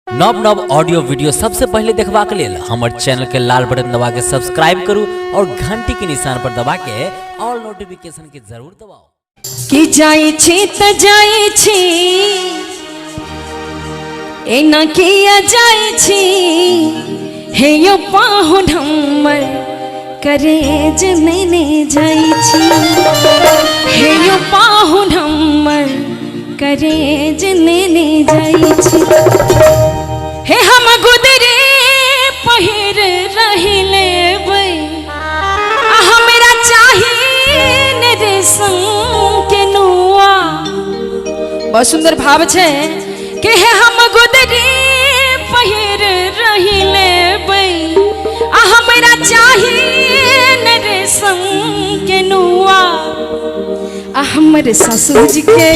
नव नव audio video सबसे पहले देखबा के लेल हमर चैनल के लाल बटन दबा के सब्सक्राइब करू और घंटी के निशान पर दबा के ऑल नोटिफिकेशन के जरूर दबाओ। कि जाई छी त जाई छी एना किया जाई छी हे यो पाहुन हमर करेज नेने जाई छी हे यो पाहुन हमर करेज नेने जाई छी हे हम गुदरे पहिर रही लेबै हमरा चाहिए ने रेशम के नुआ। बहुत सुंदर भाव छे कि हे हम गुदरे पहिर रही लेबै हमरा चाहिए ने रेशम के नुआ। हमर ससुर जी के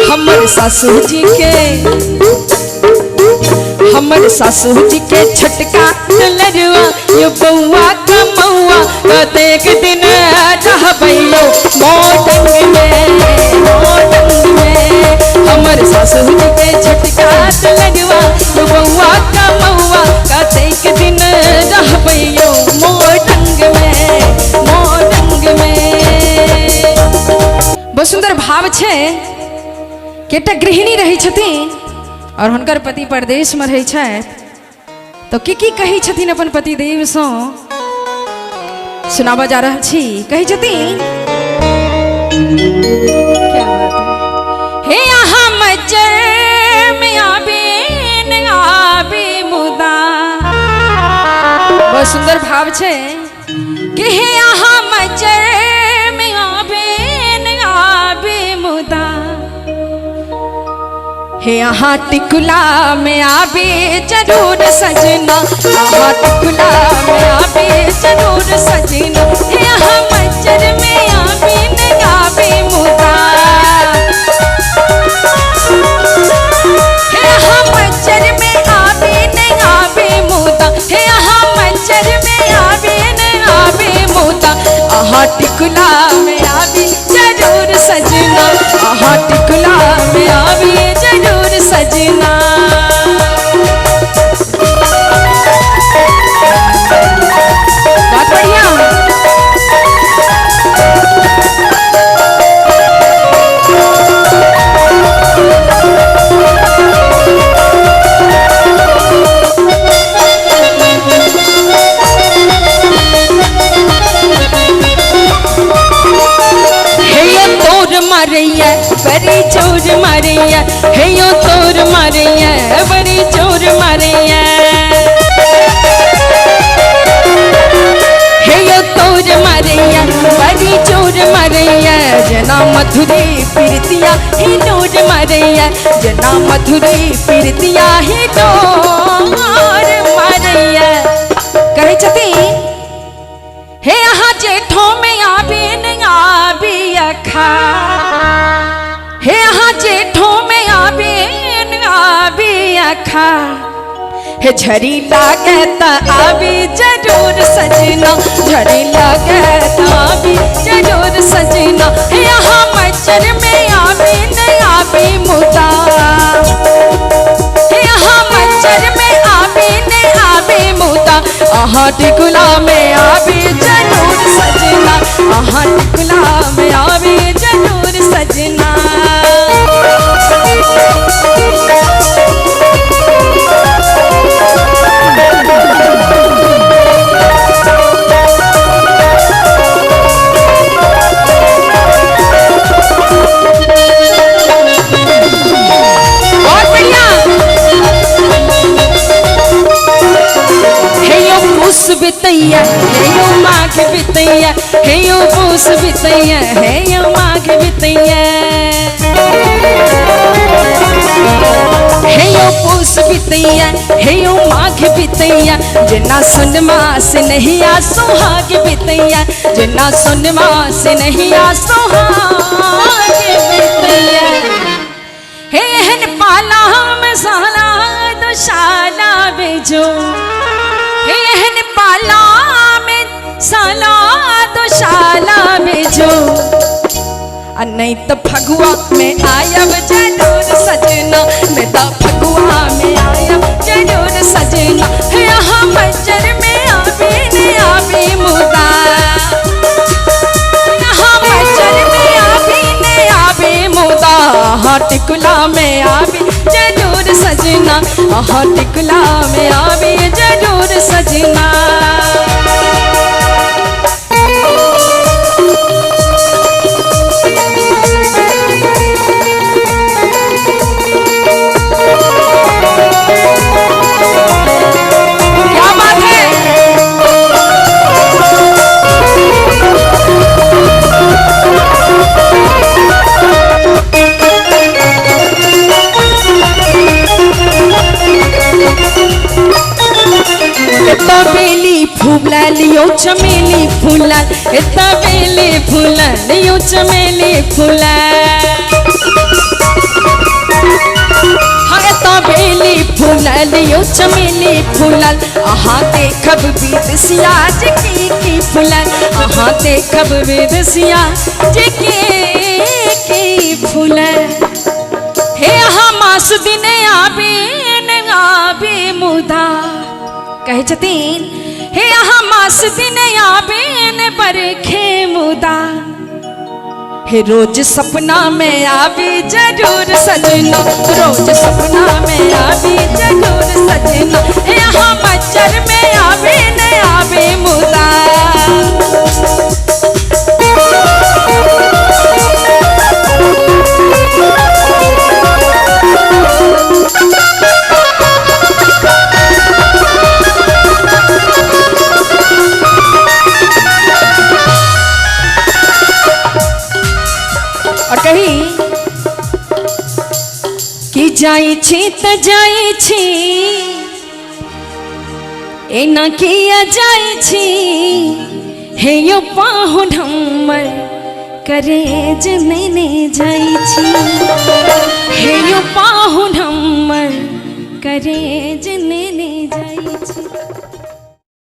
हमर ससुर जी के हमर ससुर जी के छटका लरुआ यो बउआ कमौआ कतेक दिन रहबैयो मोटंग में हमर ससुर जी के छटका लरुआ यो बउआ कमौआ कतेक दिन रहबैयो मोटंग में। बहुत सुंदर भाव छे केटा गृहिणी रही छथिन और हुनकर पति परदेश में रही छथि तो की कही छथिन अपन पति देव से सुनाबा जा रहा छी। कही छथिन क्या बात है हे यहाँ मज्जर में आबे मुदा। बहुत सुंदर भाव छे कि हे यहाँ मज्जर में आबे मुदा हे यहाँ टिकुला में आबे जरूर सजना यहाँ टिकुला में आबे जरूर सजना हे यहाँ मज्जर में आबे न आबे मुदा हे यहाँ मज्जर में आबे न आबे मुदा हे यहाँ मज्जर में आबे न आबे मुदा। यहाँ टिकुला में आबे जरूर सजना यहाँ टिकुला में आबे जरूर सजना। बात बढ़िया मारिया बड़ी चोर मारिया हे यो तोर मारिया बड़ी चोर मारिया हे यो तोर मारिया बड़ी चोर मारिया जना मधुरी प्रीतिया ही डोर मारिया जना मधुरी प्रीतिया ही डोर मारिया। कहे छथिन हे यहाँ जेठों में आबे न आबे अखा हे यहाँ जेठों में आबे न आबे अखा हे झड़ी लागे त आबे जरूर सजना झड़ी लागे त आबे जरूर सजना हे यहाँ मज्जर में आबे न आबे मुदा हे यहाँ मज्जर में आबे न आबे मुदा। आहा टिकुला में आबे जरूर सजना आहा टिकुला में आबे जरूर सजना। बितैया हे यो माघ बितैया हे यो पूस बितैया हे यो माघ बितैया हे यो पूस बितैया हे यो माघ बितैया जना सुन मास नहीं आ सुहाग बितैया जना सुन मास नहीं आ सुहाग बितैया हे एहन पाला में साला दुशाला बेजो हे एहन पाला में साला दुशाला बेजो नहीं तो फगुआ में आयब जरूर सज सजना मैं तो फगुआ में आया जरूर सजना है यहाँ मज्जर में आवे ने आवे मुदा यहाँ मज्जर में आवे ने आवे मुदा हाँ टिकुला में आवे जरूर सजना हाँ टिकुला में आवे जरूर सजना बेली फूला लियो चमेली फूला इतना बेली फूला लियो चमेली फूला हाँ इतना बेली फूला लियो चमेली फूला आहा देखब विदेशिया की फूला आहा देखब विदेशिया की फूला हे आहा मास दिन आबे न आबे मुदा कहे छतीन हे यहाँ मास दिन आबे न बरखे मुदा हे रोज सपना में आवे जरूर सजना रोज सपना में आवे जरूर सजना हे यहाँ मज्जर में आवे न आवे मुदा जाई छी त जाई छी एना किया जाई छी हे यो पाहुन हमर करेज मैंने जाई छी हे यो पाहुन